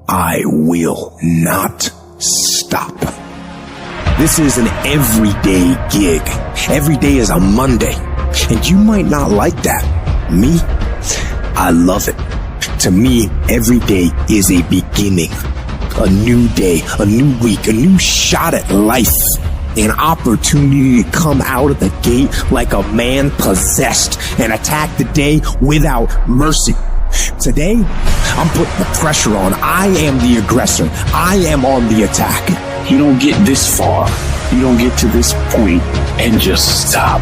I will not stop. This is an everyday gig. Every day is a Monday. And you might not like that. Me, I love it. To me, every day is a beginning. A new day, a new week, a new shot at life. An opportunity to come out of the gate like a man possessed and attack the day without mercy. Today, I'm putting the pressure on. I am the aggressor. I am on the attack. You don't get this far. You don't get to this point and just stop.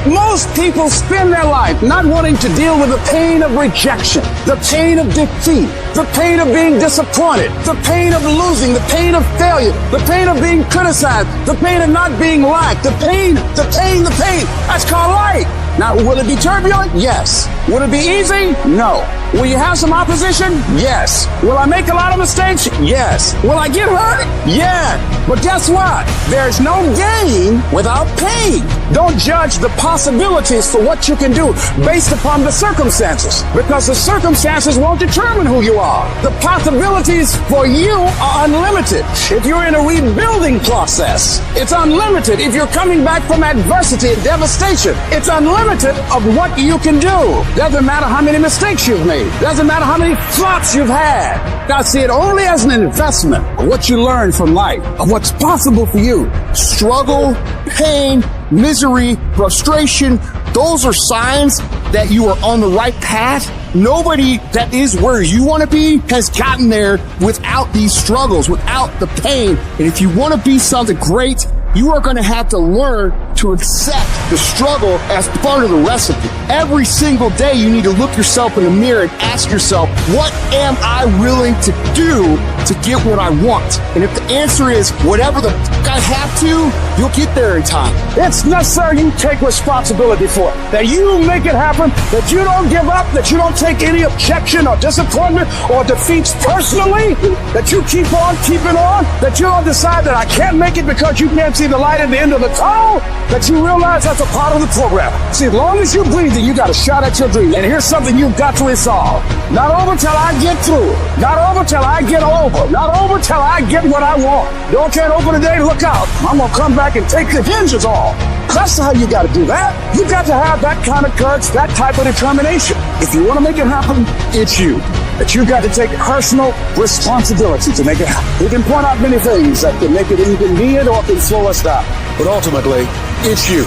Most people spend their life not wanting to deal with the pain of rejection, the pain of defeat, the pain of being disappointed, the pain of losing, the pain of failure, the pain of being criticized, the pain of not being liked, the pain. That's called life. Now, will it be turbulent? Yes. Will it be easy? No. Will you have some opposition? Yes. Will I make a lot of mistakes? Yes. Will I get hurt? Yeah. But guess what? There's no gain without pain. Don't judge the possibilities for what you can do based upon the circumstances, because the circumstances won't determine who you are. The possibilities for you are unlimited. If you're in a rebuilding process, it's unlimited. If you're coming back from adversity and devastation, it's unlimited of what you can do. Doesn't matter how many mistakes you've made. Doesn't matter how many flops you've had. Now see it only as an investment of what you learn from life, of what's possible for you. Struggle, pain, misery, frustration, those are signs that you are on the right path. Nobody that is where you want to be has gotten there without these struggles, without the pain. And if you want to be something great, you are going to have to learn to accept the struggle as part of the recipe. Every single day you need to look yourself in the mirror and ask yourself, what am I willing to do to get what I want? And if the answer is whatever the I have to, you'll get there in time. It's necessary you take responsibility for it. That you make it happen, that you don't give up, that you don't take any objection or disappointment or defeats personally, that you keep on keeping on, that you don't decide that I can't make it because you can't see the light at the end of the tunnel, that you realize that's a part of the program. See, as long as you're breathing, you got a shot at your dream. And here's something you've got to resolve. Not over till I get through. Not over till I get over. Not over till I get what I want. Door can't open today, look out. I'm going to come back and take the hinges off. That's how you got to do that. You got to have that kind of courage, that type of determination. If you want to make it happen, it's you. That you got to take personal responsibility to make it happen. We can point out many things that can make it inconvenient or can slow us down. But ultimately, it's you.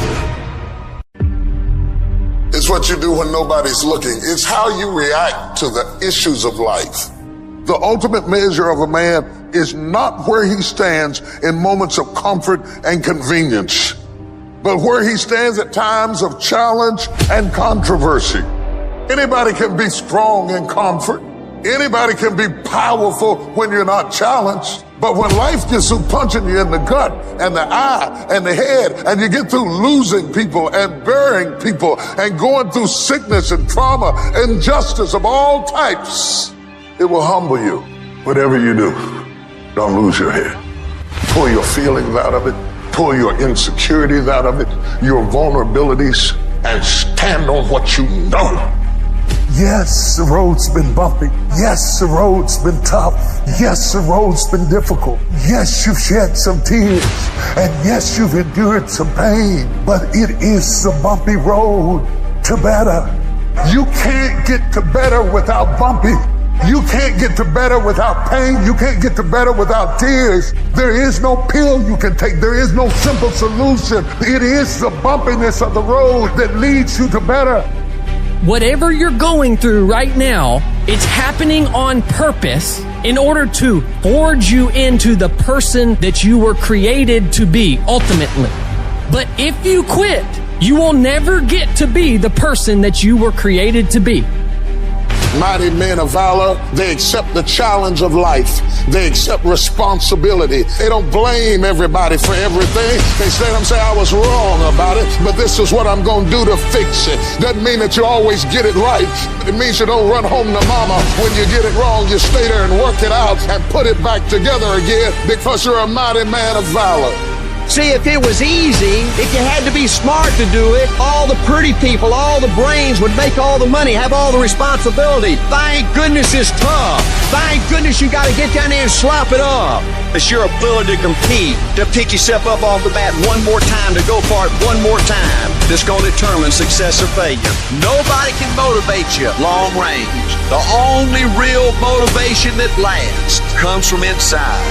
It's what you do when nobody's looking. It's how you react to the issues of life. The ultimate measure of a man is not where he stands in moments of comfort and convenience, but where he stands at times of challenge and controversy. Anybody can be strong in comfort. Anybody can be powerful when you're not challenged. But when life gets through punching you in the gut and the eye and the head, and you get through losing people and burying people and going through sickness and trauma, injustice of all types, it will humble you. Whatever you do, don't lose your head. Pull your feelings out of it. Pull your insecurities out of it, your vulnerabilities, and stand on what you know. Yes, the road's been bumpy. Yes, the road's been tough. Yes, the road's been difficult. Yes, you've shed some tears. And yes, you've endured some pain. But it is the bumpy road to better. You can't get to better without bumpy. You can't get to better without pain. You can't get to better without tears. There is no pill you can take. There is no simple solution. It is the bumpiness of the road that leads you to better. whatever you're going through right now, it's happening on purpose in order to forge you into the person that you were created to be ultimately. But if you quit, you will never get to be the person that you were created to be. Mighty men of valor, they accept the challenge of life. They accept responsibility. They don't blame everybody for everything. They say, I was wrong about it, but this is what I'm going to do to fix it. Doesn't mean that you always get it right. It means you don't run home to mama when you get it wrong. You stay there and work it out and put it back together again because you're a mighty man of valor. See, if it was easy, if you had to be smart to do it, all the pretty people, all the brains would make all the money, have all the responsibility. Thank goodness it's tough. Thank goodness you got to get down there and slop it up. It's your ability to compete, to pick yourself up off the bat one more time, to go for it one more time, that's going to determine success or failure. Nobody can motivate you long range. The only real motivation that lasts comes from inside.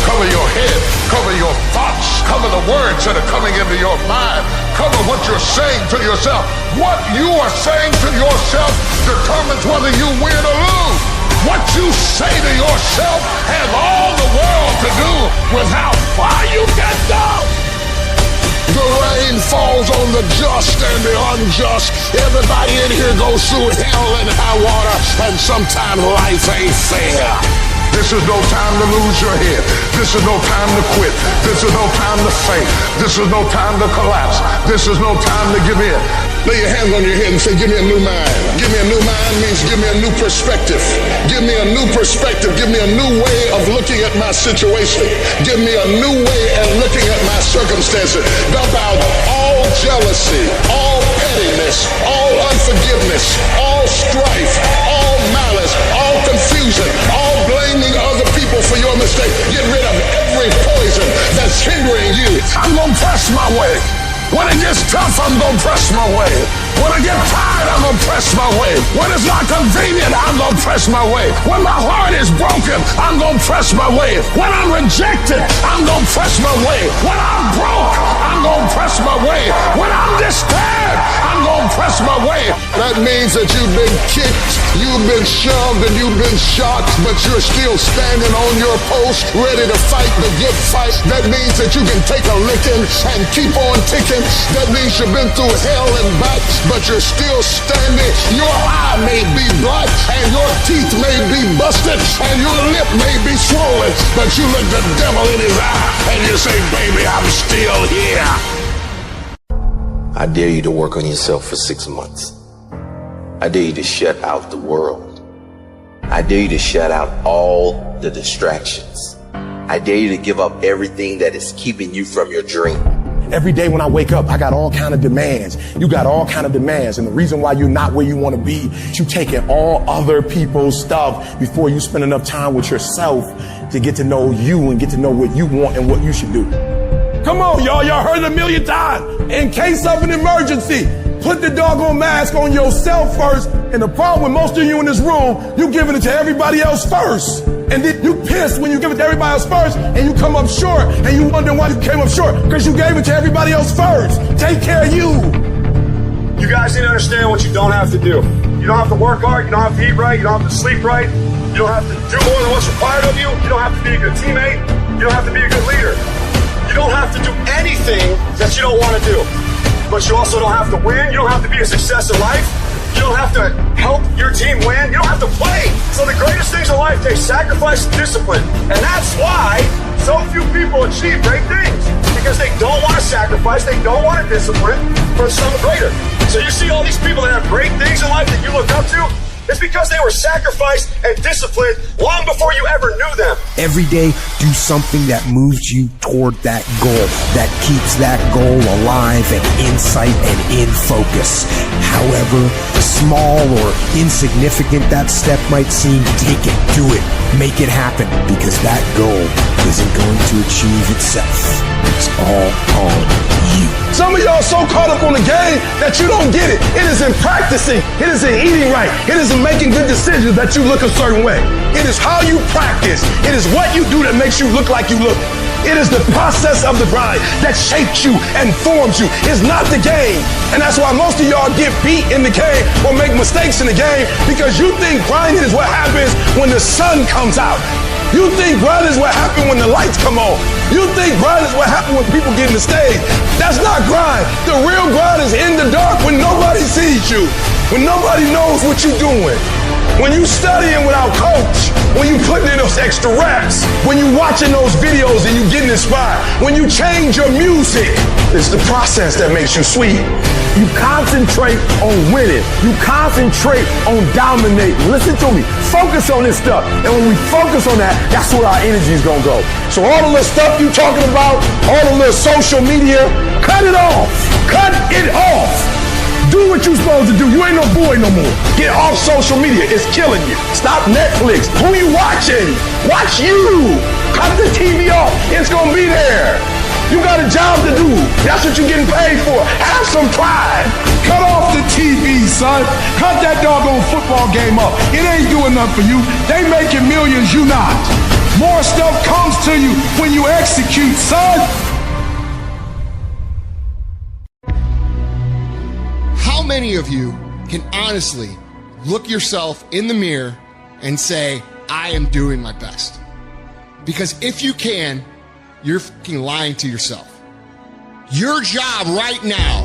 Cover your head, cover your thoughts, cover the words that are coming into your mind, cover what you're saying to yourself. What you are saying to yourself determines whether you win or lose. What you say to yourself has all the world to do with how far you can go. The rain falls on the just and the unjust. Everybody in here goes through hell and high water, and sometimes life ain't fair. This is no time to lose your head. This is no time to quit. This is no time to faint. This is no time to collapse. This is no time to give in. Lay your hands on your head and say, give me a new mind. Give me a new mind means give me a new perspective. Give me a new perspective. Give me a new way of looking at my situation. Give me a new way of looking at my circumstances. Dump out all jealousy, all pettiness, all unforgiveness, all strife, all malice, all confusion, all blaming other people for your mistake. Get rid of every poison that's hindering you. I'm gonna press my way. When it gets tough, I'm gonna press my way. When I get tired, I'm gonna press my way. When it's not convenient, I'm gonna press my way. When my heart is broken, I'm gonna press my way. When I'm rejected, I'm gonna press my way. When I'm broke, I'm gonna press my way. When I'm despaired, I'm gonna press my way. That means that you've been kicked, you've been shoved, and you've been shot, but you're still standing on your post, ready to fight the good fight. That means that you can take a licking and keep on ticking. That means you've been through hell and back, but you're still standing. Your eye may be black, and your teeth may be busted, and your lip may be swollen, but you look the devil in his eye, and you say, baby, I'm still here. I dare you to work on yourself for 6 months. I dare you to shut out the world. I dare you to shut out all the distractions. I dare you to give up everything that is keeping you from your dream. Every day when I wake up, I got all kind of demands. You got all kind of demands. And the reason why you're not where you want to be, you taking all other people's stuff before you spend enough time with yourself to get to know you and get to know what you want and what you should do. Come on, y'all. Y'all heard it a million times. In case of an emergency, put the doggone mask on yourself first. And the problem with most of you in this room, you giving it to everybody else first. And then you pissed when you give it to everybody else first, and you come up short, and you wonder why you came up short, because you gave it to everybody else first. Take care of you. You guys need to understand what you don't have to do. You don't have to work hard, you don't have to eat right, you don't have to sleep right, you don't have to do more than what's required of you, you don't have to be a good teammate, you don't have to be a good leader. You don't have to do anything that you don't want to do. But you also don't have to win, you don't have to be a success in life. You don't have to help your team win. You don't have to play. So the greatest things in life take sacrifice and discipline. And that's why so few people achieve great things. Because they don't want to sacrifice, they don't want to discipline for something greater. So you see all these people that have great things in life that you look up to, it's because they were sacrificed and disciplined long before you ever knew them. Every day, do something that moves you toward that goal, that keeps that goal alive and in sight and in focus. However small or insignificant that step might seem, take it, do it, make it happen, because that goal isn't going to achieve itself. It's all on you. Some of y'all so caught up on the game that you don't get it. It is in practicing. It is in eating right. It is in making good decisions that you look a certain way. It is how you practice. It is what you do that makes you look like you look. It is the process of the grind that shapes you and forms you. It's not the game. And that's why most of y'all get beat in the game or make mistakes in the game, because you think grinding is what happens when the sun comes out. You think grinding is what happens when the lights come on. You think grinding is what happens when people get in the stage. That's not grind. The real grind is in the dark when nobody sees you, when nobody knows what you're doing. When you studying without coach, when you putting in those extra reps, when you watching those videos and you getting inspired, when you change your music, it's the process that makes you sweet. You concentrate on winning. You concentrate on dominating. Listen to me. Focus on this stuff. And when we focus on that, that's where our energy is going to go. So all the little stuff you talking about, all the little social media, cut it off. Cut it off. Do what you're supposed to do. You ain't no boy no more. Get off social media. It's killing you. Stop Netflix. Who you watching? Watch you. Cut the TV off. It's going to be there. You got a job to do. That's what you're getting paid for. Have some pride. Cut off the TV, son. Cut that doggone football game up. It ain't doing nothing for you. They making millions, you not. More stuff comes to you when you execute, son. How many of you can honestly look yourself in the mirror and say, I am doing my best? Because if you can, you're fucking lying to yourself. Your job right now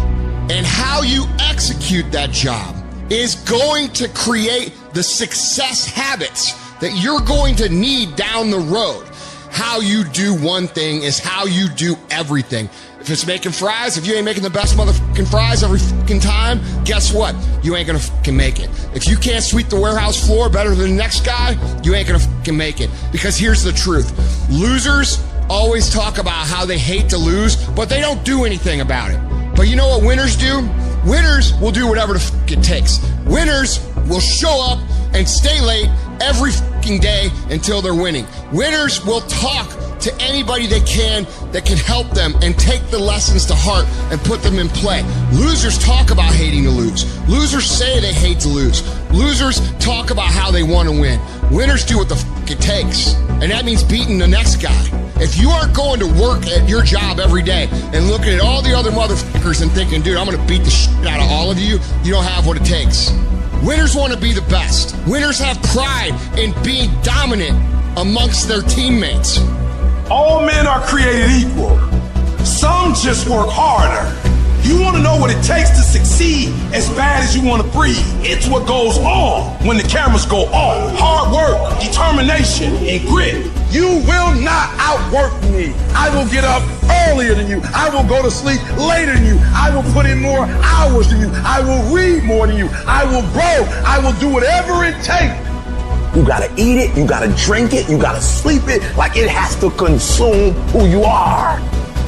and how you execute that job is going to create the success habits that you're going to need down the road. How you do one thing is how you do everything. If it's making fries, if you ain't making the best motherfucking fries every fucking time, guess what? You ain't gonna fucking make it. If you can't sweep the warehouse floor better than the next guy, you ain't gonna fucking make it. Because here's the truth. Losers always talk about how they hate to lose, but they don't do anything about it. But you know what winners do? Winners will do whatever the fuck it takes. Winners will show up and stay late every fucking day until they're winning. Winners will talk to anybody they can that can help them and take the lessons to heart and put them in play. Losers talk about hating to lose. Losers say they hate to lose. Losers talk about how they want to win. Winners do what the fuck it takes. And that means beating the next guy. If you aren't going to work at your job every day and looking at all the other motherfuckers and thinking, dude, I'm going to beat the shit out of all of you, you don't have what it takes. Winners want to be the best. Winners have pride in being dominant amongst their teammates. All men are created equal. Some just work harder. You want to know what it takes to succeed as bad as you want to breathe. It's what goes on when the cameras go off. Hard work, determination, and grit. You will not outwork me. I will get up earlier than you. I will go to sleep later than you. I will put in more hours than you. I will read more than you. I will grow. I will do whatever it takes. You gotta eat it, you gotta drink it, you gotta sleep it, like it has to consume who you are.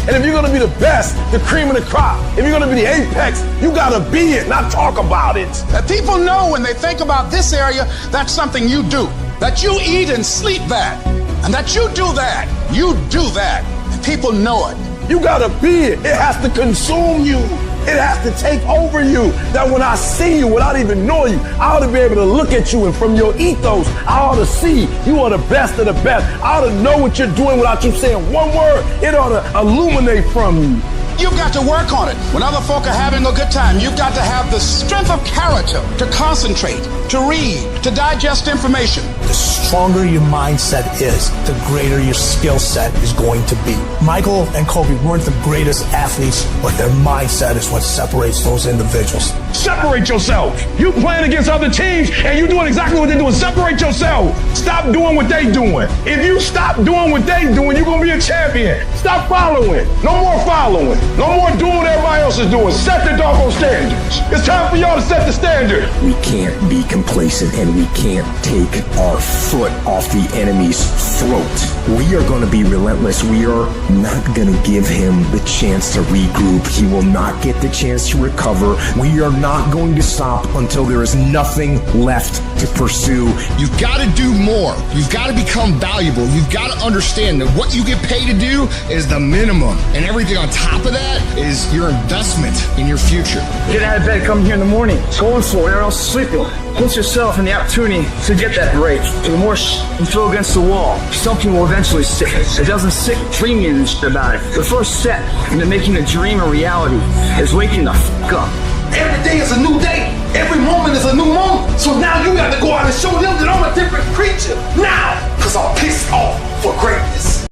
And if you're gonna be the best, the cream of the crop, if you're gonna be the apex, you gotta be it, not talk about it. People know when they think about this area, that's something you do. That you eat and sleep that. And that you do that. You do that. And people know it. You gotta be it. It has to consume you. It has to take over you. That when I see you, without even knowing you, I ought to be able to look at you, and from your ethos, I ought to see you are the best of the best. I ought to know what you're doing without you saying one word. It ought to illuminate from you. You've got to work on it. When other folk are having a good time, you've got to have the strength of character to concentrate, to read, to digest information. The stronger your mindset is, the greater your skill set is going to be. Michael and Kobe weren't the greatest athletes, but their mindset is what separates those individuals. Separate yourself. You playing against other teams and you doing exactly what they're doing. Separate yourself. Stop doing what they doing. If you stop doing what they doing, you're going to be a champion. Stop following. No more following. No more doing what everybody else is doing. Set the doggone standards. It's time for y'all to set the standard. We can't be complacent, and we can't take our foot off the enemy's throat. We are going to be relentless. We are not going to give him the chance to regroup. He will not get the chance to recover. We are not going to stop until there is nothing left to pursue. You've got to do more. You've got to become valuable. You've got to understand that what you get paid to do is the minimum, and everything on top of that is your investment in your future. Get out of bed, come here in the morning. Going for it, or else sleeping. Put yourself in the opportunity to get that break. the more you throw against the wall, something will eventually stick. It doesn't stick dreaming and shit about it. The first step into making a dream a reality is waking the fuck up. Every day is a new day. Every moment is a new moment. So now you got to go out and show them that I'm a different creature. Now!